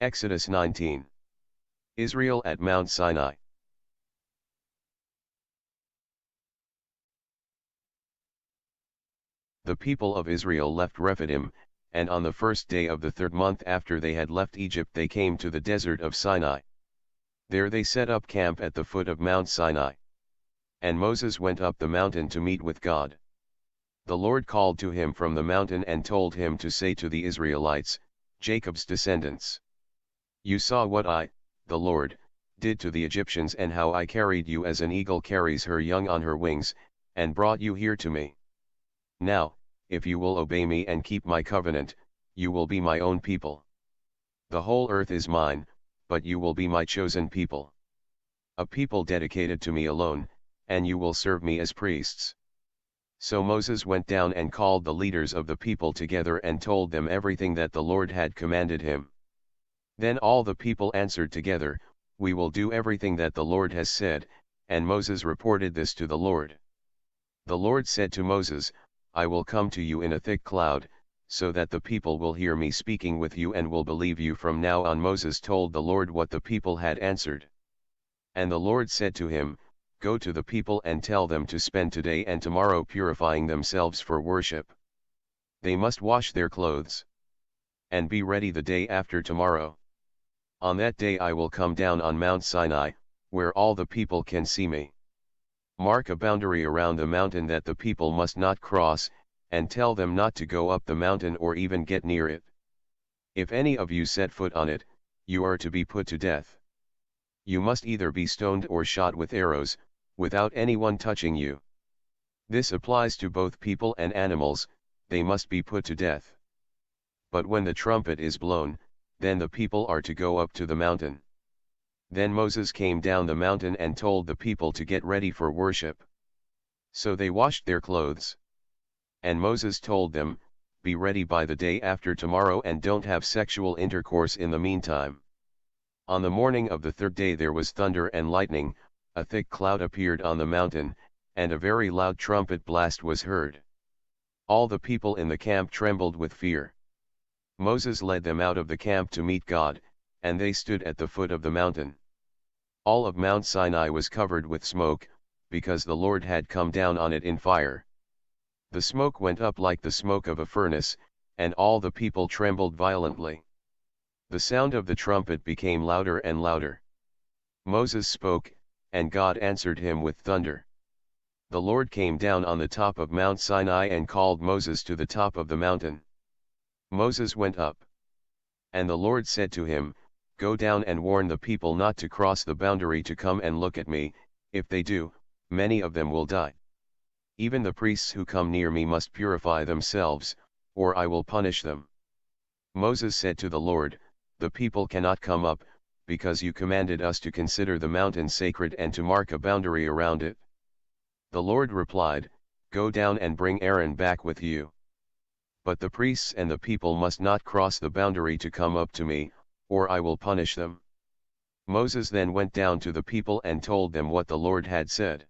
Exodus 19. Israel at Mount Sinai. The people of Israel left Rephidim, and on the first day of the 3rd month after they had left Egypt they came to the desert of Sinai. There they set up camp at the foot of Mount Sinai. And Moses went up the mountain to meet with God. The Lord called to him from the mountain and told him to say to the Israelites, Jacob's descendants, "You saw what I, the Lord, did to the Egyptians and how I carried you as an eagle carries her young on her wings, and brought you here to me. Now, if you will obey me and keep my covenant, you will be my own people. The whole earth is mine, but you will be my chosen people. A people dedicated to me alone, and you will serve me as priests." So Moses went down and called the leaders of the people together and told them everything that the Lord had commanded him. Then all the people answered together, "We will do everything that the Lord has said," and Moses reported this to the Lord. The Lord said to Moses, "I will come to you in a thick cloud, so that the people will hear me speaking with you and will believe you from now on." Moses told the Lord what the people had answered. And the Lord said to him, "Go to the people and tell them to spend today and tomorrow purifying themselves for worship. They must wash their clothes and be ready the day after tomorrow. On that day I will come down on Mount Sinai, where all the people can see me. Mark a boundary around the mountain that the people must not cross, and tell them not to go up the mountain or even get near it. If any of you set foot on it, you are to be put to death. You must either be stoned or shot with arrows, without anyone touching you. This applies to both people and animals, they must be put to death. But when the trumpet is blown, then the people are to go up to the mountain." Then Moses came down the mountain and told the people to get ready for worship. So they washed their clothes. And Moses told them, "Be ready by the day after tomorrow and don't have sexual intercourse in the meantime." On the morning of the 3rd day there was thunder and lightning, a thick cloud appeared on the mountain, and a very loud trumpet blast was heard. All the people in the camp trembled with fear. Moses led them out of the camp to meet God, and they stood at the foot of the mountain. All of Mount Sinai was covered with smoke, because the Lord had come down on it in fire. The smoke went up like the smoke of a furnace, and all the people trembled violently. The sound of the trumpet became louder and louder. Moses spoke, and God answered him with thunder. The Lord came down on the top of Mount Sinai and called Moses to the top of the mountain. Moses went up. And the Lord said to him, "Go down and warn the people not to cross the boundary to come and look at me. If they do, many of them will die. Even the priests who come near me must purify themselves, or I will punish them." Moses said to the Lord, "The people cannot come up, because you commanded us to consider the mountain sacred and to mark a boundary around it." The Lord replied, "Go down and bring Aaron back with you. But the priests and the people must not cross the boundary to come up to me, or I will punish them." Moses then went down to the people and told them what the Lord had said.